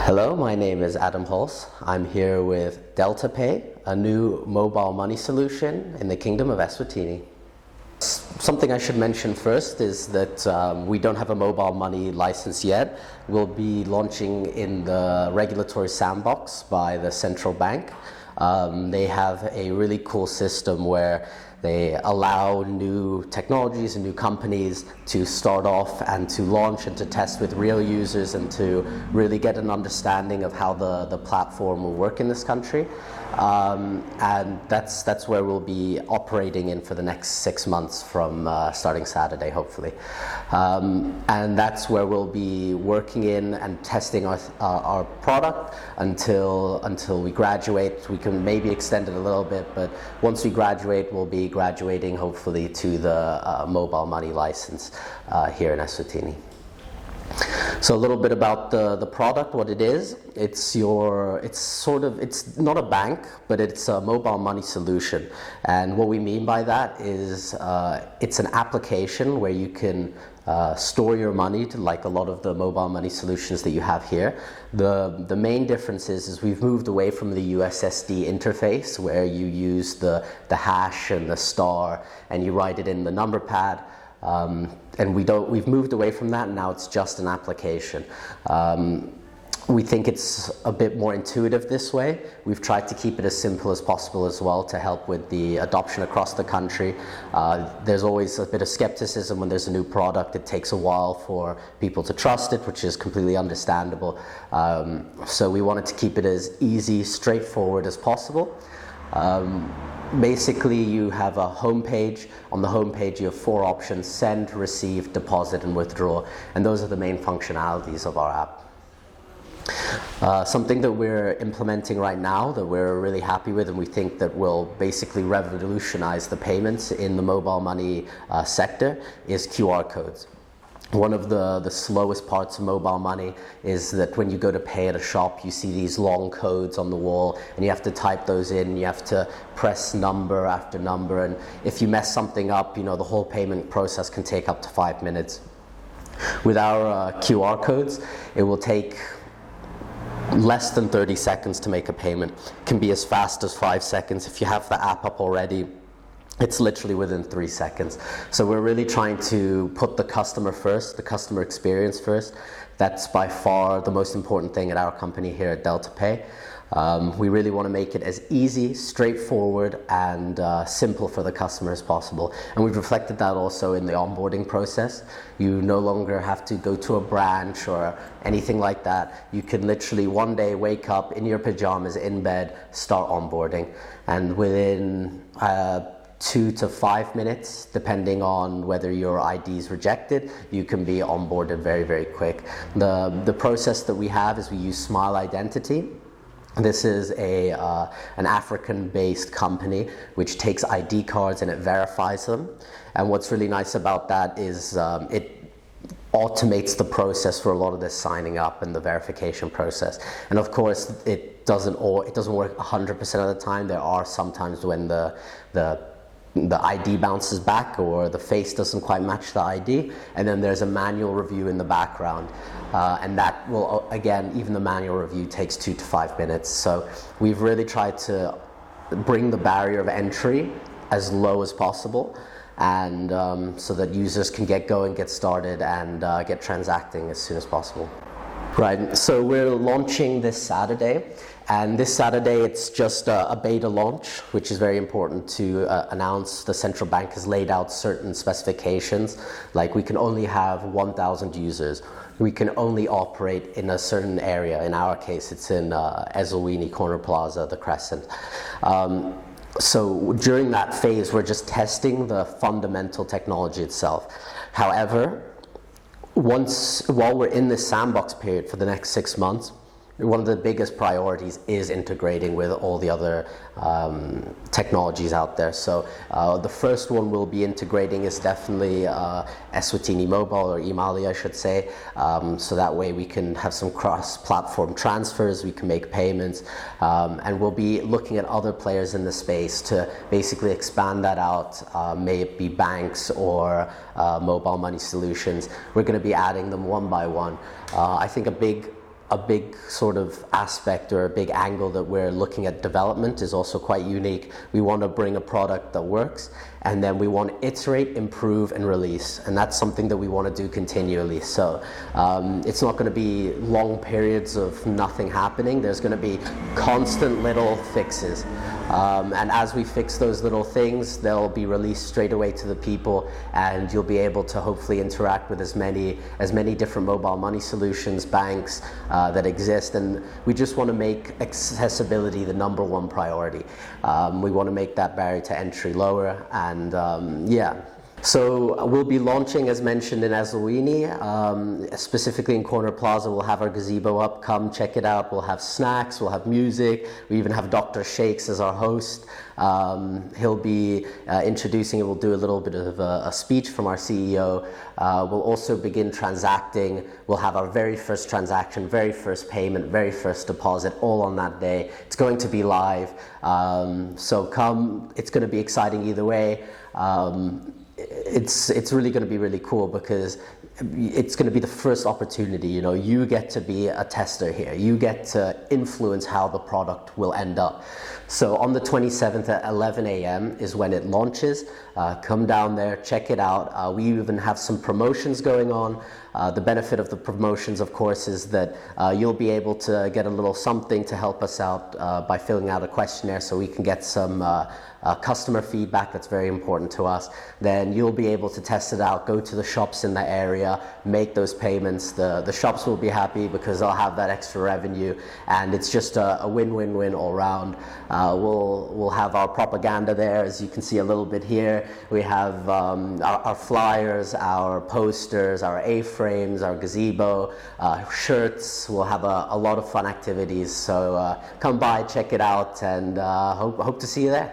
Hello, my name is Adam Hulse. I'm here with DeltaPay, a new mobile money solution in the Kingdom of Eswatini. Something I should mention first is that we don't have a mobile money license yet. We'll be launching in the regulatory sandbox by the central bank. They have a really cool system where they allow new technologies and new companies to start off and to launch and to test with real users and to really get an understanding of how the platform will work in this country. And that's where we'll be operating in for the next 6 months from starting Saturday, hopefully. And that's where we'll be working in and testing our product until we graduate. We can maybe extend it a little bit, but once we graduate, we'll be graduating hopefully to the mobile money license here in Eswatini. So a little bit about the product, what it is. It's not a bank, but it's a mobile money solution. And what we mean by that is it's an application where you can store your money, like a lot of the mobile money solutions that you have here. The main difference is we've moved away from the USSD interface where you use the hash and the star and you write it in the number pad. And we've moved away from that, and now it's just an application. We think it's a bit more intuitive this way. We've tried to keep it as simple as possible as well to help with the adoption across the country. There's always a bit of skepticism when there's a new product. It takes a while for people to trust it, which is completely understandable. So we wanted to keep it as easy, straightforward as possible. Basically, you have a home page. On the home page, you have 4 options: send, receive, deposit, and withdraw. And those are the main functionalities of our app. Something that we're implementing right now that we're really happy with and we think that will basically revolutionize the payments in the mobile money sector is QR codes. One of the slowest parts of mobile money is that when you go to pay at a shop, you see these long codes on the wall and you have to type those in, you have to press number after number, and if you mess something up, the whole payment process can take up to 5 minutes. With our QR codes, it will take less than 30 seconds to make a payment. It can be as fast as 5 seconds. If you have the app up already, it's literally within 3 seconds. So we're really trying to put the customer first, the customer experience first. That's by far the most important thing at our company here at DeltaPay. We really want to make it as easy, straightforward, and simple for the customer as possible. And we've reflected that also in the onboarding process. You no longer have to go to a branch or anything like that. You can literally one day wake up in your pajamas in bed, start onboarding. And within 2 to 5 minutes, depending on whether your ID is rejected, you can be onboarded very, very quick. The process that we have is we use Smile Identity. This is an African-based company which takes ID cards and it verifies them. And what's really nice about that is it automates the process for a lot of this signing up and the verification process. And of course, it doesn't work 100% of the time. There are some times when the ID bounces back or the face doesn't quite match the ID, and then there's a manual review in the background, and that will, again, even the manual review takes 2 to 5 minutes. So we've really tried to bring the barrier of entry as low as possible, and so that users can get going, get started, and get transacting as soon as possible. Right, so we're launching this Saturday, and this Saturday it's just a beta launch, which is very important to announce. The central bank has laid out certain specifications, like we can only have 1,000 users. We can only operate in a certain area. In our case, it's in Ezulwini, Corner Plaza, the Crescent. So during that phase, we're just testing the fundamental technology itself. However, while we're in this sandbox period for the next 6 months, one of the biggest priorities is integrating with all the other technologies out there. So the first one we'll be integrating is definitely Eswatini Mobile, or Imali I should say, so that way we can have some cross-platform transfers, we can make payments, and we'll be looking at other players in the space to basically expand that out, may it be banks or mobile money solutions. We're going to be adding them one by one. I think a big a big sort of aspect or a big angle that we're looking at development is also quite unique. We want to bring a product that works, and then we want to iterate, improve, and release, and that's something that we want to do continually. So it's not going to be long periods of nothing happening. There's going to be constant little fixes, and as we fix those little things, they'll be released straight away to the people, and you'll be able to hopefully interact with as many different mobile money solutions, banks that exist. And we just want to make accessibility the #1 priority. We want to make that barrier to entry lower, and So we'll be launching, as mentioned, in Ezulwini, specifically in Corner Plaza. We'll have our gazebo up. Come check it out. We'll have snacks. We'll have music. We even have Dr. Shakes as our host. He'll be introducing it. We'll do a little bit of a speech from our CEO. We'll also begin transacting. We'll have our very first transaction, very first payment, very first deposit, all on that day. It's going to be live. So come. It's going to be exciting either way. It's really going to be really cool because it's going to be the first opportunity. You get to be a tester here. You get to influence how the product will end up. So on the 27th at 11 a.m. is when it launches. Come down there, check it out. We even have some promotions going on. The benefit of the promotions, of course, is that you'll be able to get a little something to help us out by filling out a questionnaire, so we can get some customer feedback that's very important to us. Then you'll be able to test it out, go to the shops in the area, make those payments. The shops will be happy because they'll have that extra revenue, and it's just a win-win-win all round. We'll have our propaganda there, as you can see a little bit here. We have our flyers, our posters, our A-frames, our gazebo, shirts. We'll have a lot of fun activities. So come by, check it out, and hope to see you there.